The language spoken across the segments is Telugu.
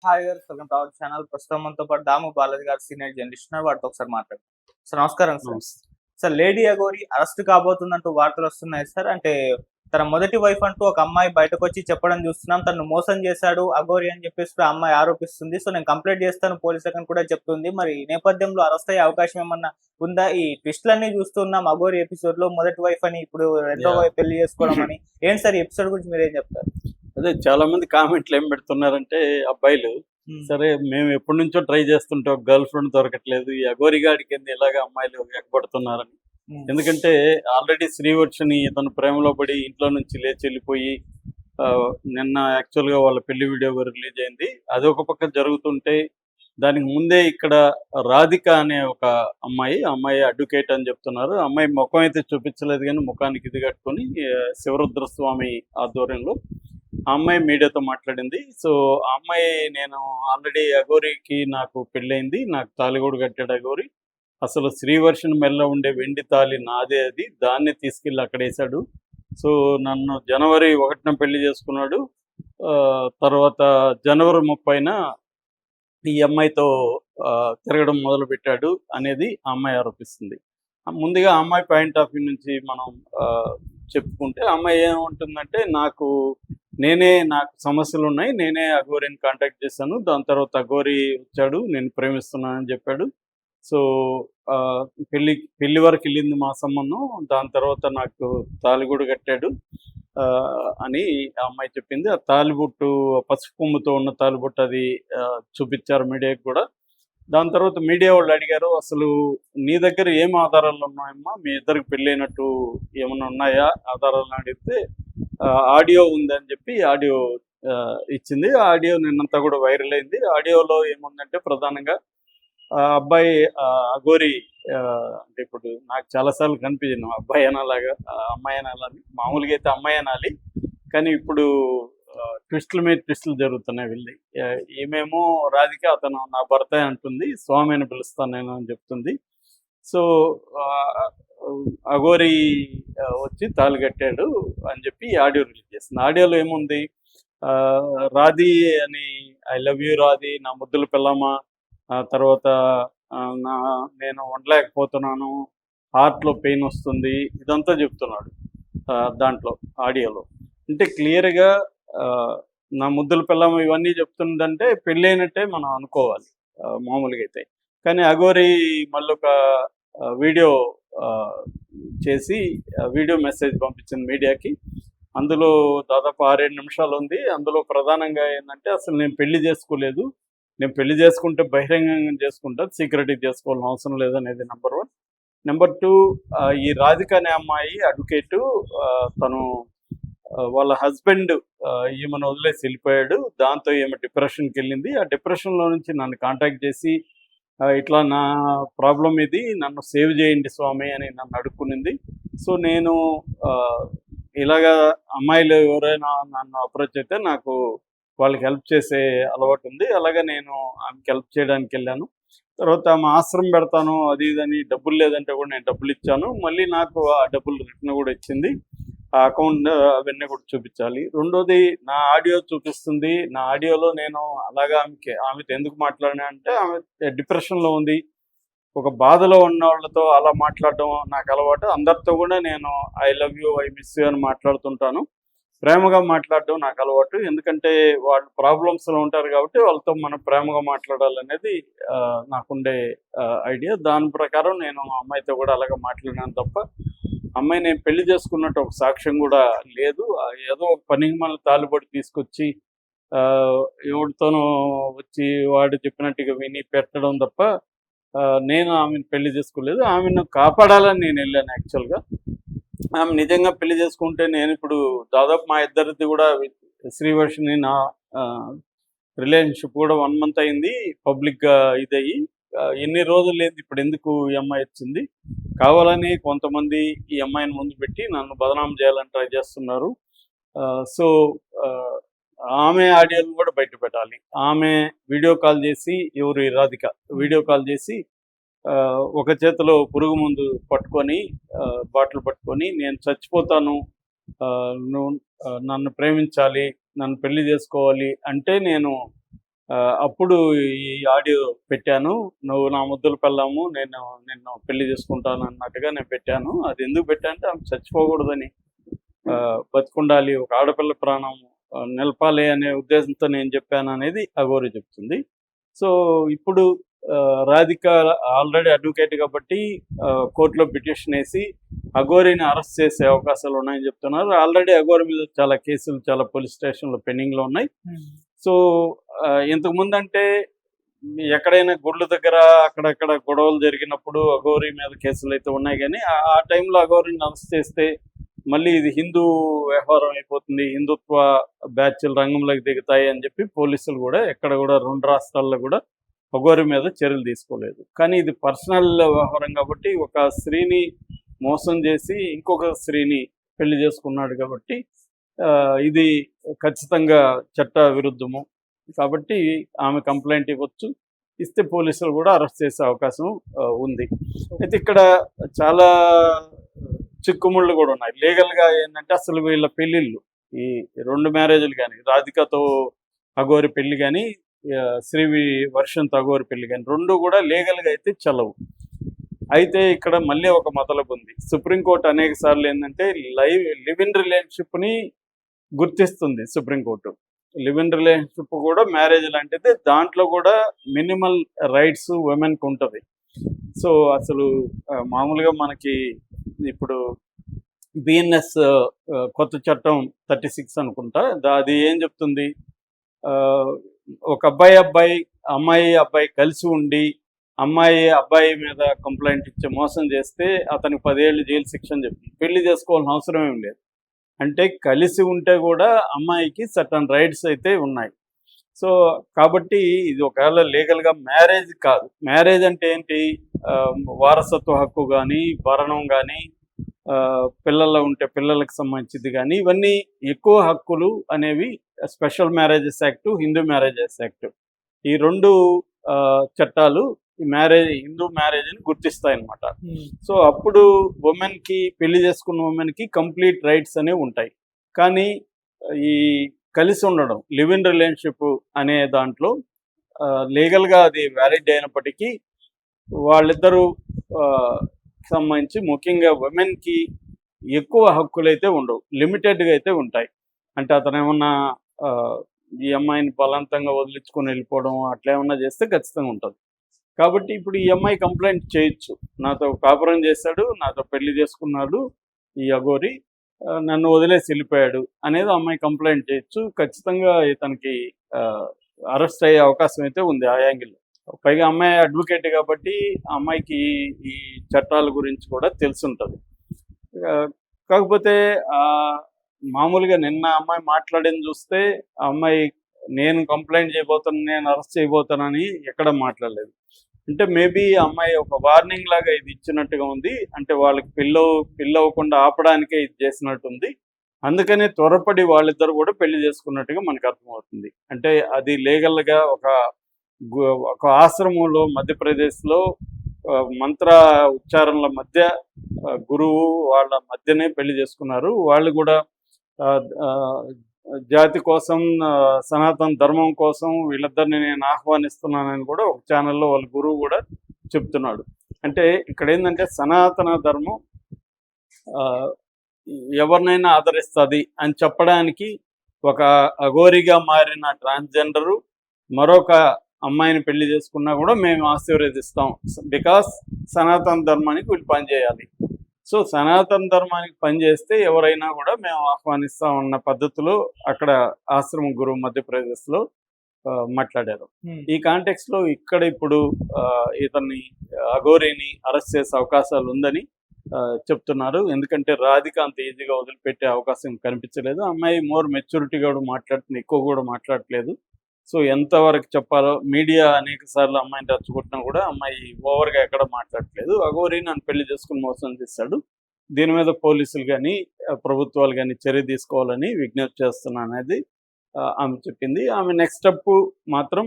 హాయ్ గారు, వెల్కమ్ టు అవర్ ఛానల్. ప్రస్తుతం మనతో పాటు దాము బాలాజీ గారు, సీనియర్ జర్నలిస్ట్ ఉన్నారు. వారితో ఒకసారి మాట్లాడదాం. సార్ నమస్కారం సార్. నమస్తే. సార్, లేడీ అఘోరి అరెస్ట్ కాబోతుందంటూ వార్తలు వస్తున్నాయి సార్. అంటే తన మొదటి వైఫ్ అంటూ ఒక అమ్మాయి బయటకొచ్చి చెప్పడం చూస్తున్నాం. తనను మోసం చేశాడు అఘోరి అని చెప్పేసి కూడా ఆ అమ్మాయి ఆరోపిస్తుంది. సో నేను కంప్లైంట్ చేస్తాను పోలీసులకు అని కూడా చెప్తుంది. మరి ఈ నేపథ్యంలో అరెస్ట్ అయ్యే అవకాశం ఏమన్నా ఉందా? ఈ ట్విస్ట్‌లన్నీ చూస్తున్నాం అఘోరి ఎపిసోడ్‌లో. మొదటి వైఫ్ అని, ఇప్పుడు రెండో యాహ్! వైఫ్ పెళ్లి చేసుకోవడం అని. ఏంటి సార్ ఈ ఎపిసోడ్ గురించి మీరేం చెప్తారు? అదే చాలా మంది కామెంట్లు ఏం పెడుతున్నారంటే అబ్బాయిలు, హ్మ్. సరే మేము ఎప్పటినుంచో ట్రై చేస్తుంటే ఒక గర్ల్ ఫ్రెండ్ దొరకట్లేదు. ఈ అఘోరి గాడికేంది ఇలాగ అమ్మాయిలు ఎగబడుతున్నారని. హ్మ్. ఎందుకంటే ఆల్రెడీ శ్రీవర్షిని ఇతను ప్రేమలో పడి ఇంట్లో నుంచి లేచి వెళ్ళిపోయి నిన్న యాక్చువల్‌గా వాళ్ళ పెళ్లి వీడియో రిలీజ్ అయింది. అదొక పక్క జరుగుతుంటే దానికి ముందే ఇక్కడ రాధిక అనే ఒక అమ్మాయి, ఆ అమ్మాయి అడ్వకేట్ అని చెప్తున్నారు. ఆ అమ్మాయి ముఖం అయితే చూపించలేదు గానీ ముఖానికి ఇది కట్టుకొని శివరుద్రస్వామి ఆధ్వర్యంలో ఆ అమ్మాయి మీడియాతో మాట్లాడింది. సో ఆ అమ్మాయి, నేను ఆల్రెడీ అఘోరికి నాకు పెళ్ళయింది. నాకు తాళి కూడా కట్టాడు అఘోరి. అసలు శ్రీవర్షిని మెడలో ఉండే వెండి తాళి నాదే అది. దాన్నే తీసుకెళ్ళి అక్కడేశాడు. సో నన్ను జనవరి 1న పెళ్లి చేసుకున్నాడు. తర్వాత జనవరి 30న ఈ అమ్మాయితో తిరగడం మొదలుపెట్టాడు అనేది ఆ అమ్మాయి ఆరోపిస్తుంది. ముందుగా ఆ అమ్మాయి పాయింట్ ఆఫ్ వ్యూ నుంచి మనం చెప్పుకుంటే, ఆ అమ్మాయి ఏమంటుందంటే, నాకు సమస్యలున్నాయి. నేనే అఘోరిని కాంటాక్ట్ చేశాను. దాని తర్వాత అఘోరి వచ్చాడు. నేను ప్రేమిస్తున్నానని చెప్పాడు. సో పెళ్లి వరకు వెళ్ళింది మా సంబంధం. దాని తర్వాత నాకు తాళి కూడా కట్టాడు అని ఆ అమ్మాయి చెప్పింది. ఆ తాలిబొట్టు పసుపు కొమ్ముతో ఉన్న తాలిబొట్టు అది చూపించారు మీడియాకి కూడా. దాని తర్వాత మీడియా వాళ్ళు అడిగారు, అసలు నీ దగ్గర ఏం ఆధారాలు ఉన్నాయమ్మా, మీ ఇద్దరికి పెళ్ళైనట్టు ఏమైనా ఉన్నాయా ఆధారాలను అడిగితే ఆడియో ఉందని చెప్పి ఆడియో ఇచ్చింది. ఆ ఆడియో నిన్నంతా కూడా వైరల్ అయింది. ఆడియోలో ఏముందంటే ప్రధానంగా ఆ అబ్బాయి అఘోరి, అంటే ఇప్పుడు నాకు చాలాసార్లు కనిపించింది అబ్బాయి అనాలాగా అమ్మాయి అనాలని. మామూలుగా అయితే అమ్మాయి అనాలి, కానీ ఇప్పుడు ట్విస్టుల మీద ట్విస్టులు జరుగుతున్నాయి వీళ్ళది. ఈమెమో రాధిక అతను నా భర్త అంటుంది, స్వామి అని పిలుస్తాను నేను అని చెప్తుంది. సో అఘోరి వచ్చి తాళి కట్టాడు అని చెప్పి ఆడియో రిలీజ్ చేస్తుంది. ఆడియోలో ఏముంది, రాధి అని, ఐ లవ్ యూ రాధి, నా ముద్దుల పిల్లమ్మ, తర్వాత నా నేను ఉండలేకపోతున్నాను, హార్ట్లో పెయిన్ వస్తుంది, ఇదంతా చెప్తున్నాడు దాంట్లో ఆడియోలో. అంటే క్లియర్గా నా ముద్దుల పిల్లమ్మ ఇవన్నీ చెప్తుందంటే పెళ్ళైనట్టే మనం అనుకోవాలి మామూలుగా అయితే. కానీ అఘోరి మళ్ళీ ఒక వీడియో చేసి వీడియో మెసేజ్ పంపించింది మీడియాకి. అందులో దాదాపు 6-7 నిమిషాలు ఉంది. అందులో ప్రధానంగా ఏంటంటే, అసలు నేను పెళ్లి చేసుకోలేదు, నేను పెళ్లి చేసుకుంటే బహిరంగంగా చేసుకుంటా, సీక్రెట్గా చేసుకోవాల్సిన అవసరం లేదనేది నెంబర్ 1. నెంబర్ 2, ఈ రాధిక అనే అమ్మాయి అడ్వకేటు, తను వాళ్ళ హస్బెండ్ ఈమెను వదిలేసి వెళ్ళిపోయాడు. దాంతో ఈమె డిప్రెషన్కి వెళ్ళింది. ఆ డిప్రెషన్లో నుంచి నన్ను కాంటాక్ట్ చేసి ఇట్లా నా ప్రాబ్లం ఇది, నన్ను సేవ్ చేయండి స్వామి అని నన్ను అడుక్కునింది. సో నేను ఇలాగా అమ్మాయిలు ఎవరైనా నన్ను అప్రోచ్ అయితే నాకు వాళ్ళకి హెల్ప్ చేసే అలవాటు ఉంది. అలాగే నేను ఆమెకి హెల్ప్ చేయడానికి వెళ్ళాను. తర్వాత ఆమె ఆశ్రమం పెడతాను అది ఇదని డబ్బులు లేదంటే కూడా నేను డబ్బులు ఇచ్చాను. మళ్ళీ నాకు ఆ డబ్బులు రిటర్న్ కూడా ఇచ్చింది. ఆ అకౌంట్ అవన్నీ కూడా చూపించాలి. రెండోది, నా ఆడియో చూపిస్తుంది. నా ఆడియోలో నేను అలాగా ఆమెతో ఎందుకు మాట్లాడినా అంటే, ఆమె డిప్రెషన్లో ఉంది, ఒక బాధలో ఉన్న వాళ్ళతో అలా మాట్లాడడం నాకు అలవాటు. అందరితో కూడా నేను I love you, I miss you అని మాట్లాడుతుంటాను. ప్రేమగా మాట్లాడడం నాకు అలవాటు. ఎందుకంటే వాళ్ళు ప్రాబ్లమ్స్లో ఉంటారు కాబట్టి వాళ్ళతో మనం ప్రేమగా మాట్లాడాలనేది నాకుండే ఐడియా. దాని ప్రకారం నేను ఆ అమ్మాయితో కూడా అలాగే మాట్లాడినాను తప్ప, అమ్మాయి నేను పెళ్లి చేసుకున్నట్టు ఒక సాక్ష్యం కూడా లేదు. ఏదో ఒక పనికి మన తాలుబడి తీసుకొచ్చి ఎవరితోనో వచ్చి వాడు చెప్పినట్టుగా విని పెట్టడం తప్ప నేను ఆమెను పెళ్లి చేసుకోలేదు. ఆమెను కాపాడాలని నేను వెళ్ళాను యాక్చువల్గా. ఆమె నిజంగా పెళ్లి చేసుకుంటే నేను ఇప్పుడు దాదాపు మా ఇద్దరిది కూడా శ్రీవర్షిని నా రిలేషన్షిప్ కూడా 1 మంత్ అయింది పబ్లిక్గా ఇదయ్యి. ఎన్ని రోజులు లేదు, ఇప్పుడు ఎందుకు ఈ అమ్మాయి వచ్చింది, కావాలని కొంతమంది ఈ అమ్మాయిని ముందు పెట్టి నన్ను బదనాం చేయాలని ట్రై చేస్తున్నారు. సో ఆమె ఆడియోలు కూడా బయట పెట్టాలి. ఆమె వీడియో కాల్ చేసి, ఎవరు రాధిక వీడియో కాల్ చేసి ఒక చేతిలో పురుగు మందు పట్టుకొని, బాటిల్ పట్టుకొని, నేను చచ్చిపోతాను, నువ్వు నన్ను ప్రేమించాలి, నన్ను పెళ్లి చేసుకోవాలి అంటే నేను అప్పుడు ఈ ఆడియో పెట్టాను. నువ్వు నా ముద్దుల పెళ్ళాము, నేను నిన్ను పెళ్లి చేసుకుంటాను అన్నట్టుగా నేను పెట్టాను. అది ఎందుకు పెట్టా అంటే ఆమె చచ్చిపోకూడదని, బతికుండాలి, ఒక ఆడపిల్ల ప్రాణం నిలపాలి అనే ఉద్దేశంతో నేను చెప్పాను అనేది అఘోరి చెప్తుంది. సో ఇప్పుడు రాధిక ఆల్రెడీ అడ్వకేట్ కాబట్టి కోర్టులో పిటిషన్ వేసి అఘోరిని అరెస్ట్ చేసే అవకాశాలు ఉన్నాయని చెప్తున్నారు. ఆల్రెడీ అఘోరి మీద చాలా కేసులు చాలా పోలీస్ స్టేషన్లో పెండింగ్లో ఉన్నాయి. సో ఇంతకు ముందు అంటే ఎక్కడైనా గుళ్ళ దగ్గర అక్కడక్కడ గొడవలు జరిగినప్పుడు అఘోరి మీద కేసులు అయితే ఉన్నాయి, కానీ ఆ టైంలో అఘోరిని అరెస్ట్ చేస్తే మళ్ళీ ఇది హిందూ వ్యవహారం అయిపోతుంది, హిందుత్వ బ్యాచ్లు రంగంలోకి దిగుతాయి అని చెప్పి పోలీసులు కూడా ఎక్కడ కూడా 2 రాష్ట్రాల్లో కూడా అఘోరి మీద చర్యలు తీసుకోలేదు. కానీ ఇది పర్సనల్ వ్యవహారం కాబట్టి ఒక స్త్రీని మోసం చేసి ఇంకొక స్త్రీని పెళ్లి చేసుకున్నాడు కాబట్టి ఇది ఖచ్చితంగా చట్ట విరుద్ధము. కాబట్టి ఆమె కంప్లైంట్ ఇవ్వచ్చు, ఇస్తే పోలీసులు కూడా అరెస్ట్ చేసే అవకాశం ఉంది. అయితే ఇక్కడ చాలా చిక్కుముళ్ళు కూడా ఉన్నాయి. లీగల్గా ఏంటంటే అసలు వీళ్ళ పెళ్ళిళ్ళు, ఈ 2 మ్యారేజ్లు కానీ, రాధికతో అఘోరి పెళ్లి కానీ, శ్రీవి వర్షంతో అఘోరి పెళ్లి కానీ 2 కూడా లీగల్గా అయితే చెల్లవు. అయితే ఇక్కడ మళ్ళీ ఒక మొదలపు ఉంది. సుప్రీంకోర్టు అనేక సార్లు ఏంటంటే లివ్ ఇన్ రిలేషన్షిప్ని గుర్తిస్తుంది. సుప్రీంకోర్టు లివ్ ఇన్ రిలేషన్షిప్ కూడా మ్యారేజ్ లాంటిది, దాంట్లో కూడా మినిమల్ రైట్స్ ఉమెన్కి ఉంటుంది. సో అసలు మామూలుగా మనకి ఇప్పుడు బిఎన్ఎస్ కొత్త చట్టం 36 అనుకుంటా, అది ఏం చెప్తుంది, ఒక అమ్మాయి అబ్బాయి కలిసి ఉండి అబ్బాయి మీద కంప్లైంట్ ఇచ్చి మోసం చేస్తే అతనికి 10 ఏళ్ళు జైలు శిక్ష అని చెప్తుంది. పెళ్లి చేసుకోవాల్సిన అవసరం ఏం లేదు. అంటే కలిసి ఉంటే కూడా అమ్మాయికి సర్టన్ రైట్స్ అయితే ఉన్నాయి. సో కాబట్టి ఇది ఒకవేళ లీగల్గా మ్యారేజ్ కాదు. మ్యారేజ్ అంటే ఏంటి, వారసత్వ హక్కు కానీ, భరణం కానీ, పిల్లలు ఉంటే పిల్లలకు సంబంధించింది కానీ, ఇవన్నీ ఎక్కువ హక్కులు అనేవి special marriages act, Hindu marriages act, ఈ 2 చట్టాలు ఈ హిందూ మ్యారేజ్ని గుర్తిస్తాయన్నమాట. సో అప్పుడు ఉమెన్కి, పెళ్లి చేసుకున్న ఉమెన్కి కంప్లీట్ రైట్స్ అనేవి ఉంటాయి. కానీ ఈ కలిసి ఉండడం, లివ్ ఇన్ రిలేషన్షిప్ అనే దాంట్లో లీగల్గా అది వ్యాలిడ్ అయినప్పటికీ వాళ్ళిద్దరూ సంబంధించి ముఖ్యంగా ఉమెన్కి ఎక్కువ హక్కులు అయితే ఉండవు, లిమిటెడ్గా అయితే ఉంటాయి. అంటే అతను ఏమన్నా ఈ అమ్మాయిని బలవంతంగా వదిలించుకొని వెళ్ళిపోవడం అట్లా ఏమన్నా చేస్తే ఖచ్చితంగా ఉంటుంది. కాబట్టి ఇప్పుడు ఈ అమ్మాయి కంప్లైంట్ చేయొచ్చు, నాతో కాపురం చేశాడు, నాతో పెళ్లి చేసుకున్నాడు ఈ అఘోరి, నన్ను వదిలేసి వెళ్ళిపోయాడు అనేది అమ్మాయి కంప్లైంట్ చేయొచ్చు. ఖచ్చితంగా ఇతనికి అరెస్ట్ అయ్యే అవకాశం అయితే ఉంది ఆ యాంగిల్లో. పైగా అమ్మాయి అడ్వకేట్ కాబట్టి అమ్మాయికి ఈ చట్టాల గురించి కూడా తెలుసుంటుంది. కాకపోతే మామూలుగా నిన్న అమ్మాయి మాట్లాడింది చూస్తే ఆ అమ్మాయి నేను కంప్లైంట్ చేయబోతాను, నేను అరెస్ట్ చేయబోతానని ఎక్కడ మాట్లాడలేదు. అంటే మేబీ అమ్మాయి ఒక వార్నింగ్ లాగా ఇది ఇచ్చినట్టుగా ఉంది. అంటే వాళ్ళకి పెళ్ళి అవ్వకుండా ఆపడానికే ఇది చేసినట్టుంది. అందుకనే త్వరపడి వాళ్ళిద్దరు కూడా పెళ్లి చేసుకున్నట్టుగా మనకు అర్థమవుతుంది. అంటే అది లీగల్గా ఒక ఆశ్రమంలో మధ్యప్రదేశ్లో మంత్ర ఉచ్చారణల మధ్య గురువు వాళ్ళ మధ్యనే పెళ్లి చేసుకున్నారు. వాళ్ళు కూడా జాతి కోసం, సనాతన ధర్మం కోసం వీళ్ళిద్దరిని నేను ఆహ్వానిస్తున్నానని కూడా ఒక ఛానల్లో వాళ్ళ గురువు కూడా చెప్తున్నాడు. అంటే ఇక్కడ ఏంటంటే సనాతన ధర్మం ఎవరినైనా ఆదరిస్తుంది అని చెప్పడానికి ఒక అఘోరిగా మారిన ట్రాన్స్జెండరు మరొక అమ్మాయిని పెళ్లి చేసుకున్నా కూడా మేము ఆశీర్వదిస్తాం, బికాస్ సనాతన ధర్మానికి వీళ్ళు పనిచేయాలి. సో సనాతన ధర్మానికి పనిచేస్తే ఎవరైనా కూడా మేము ఆహ్వానిస్తాం అన్న పద్ధతిలో అక్కడ ఆశ్రమ గురువు మధ్యప్రదేశ్లో మాట్లాడారు. ఈ కాంటెక్స్లో ఇక్కడ ఇప్పుడు ఇతన్ని అఘోరిని అరెస్ట్ చేసే అవకాశాలు ఉందని చెప్తున్నారు. ఎందుకంటే రాధిక అంత ఈజీగా వదిలిపెట్టే అవకాశం కనిపించలేదు. అమ్మాయి మోర్ మెచ్యూరిటీగా కూడా మాట్లాడుతుంది, ఎక్కువ కూడా మాట్లాడట్లేదు. సో ఎంతవరకు చెప్పాలో మీడియా అనేక సార్లు అమ్మాయిని రచ్చగొట్టినా కూడా అమ్మాయి ఓవర్గా ఎక్కడ మాట్లాడట్లేదు. అఘోరి నన్ను పెళ్లి చేసుకుని మోసం చేశాడు, దీని మీద పోలీసులు కానీ ప్రభుత్వాలు కానీ చర్య తీసుకోవాలని విజ్ఞప్తి చేస్తున్నా అనేది ఆమె చెప్పింది. ఆమె నెక్స్ట్ స్టెప్ మాత్రం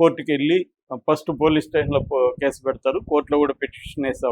కోర్టుకి వెళ్ళి ఫస్ట్ పోలీస్ స్టేషన్లో కేసు పెడతారు, కోర్టులో కూడా పిటిషన్ వేసే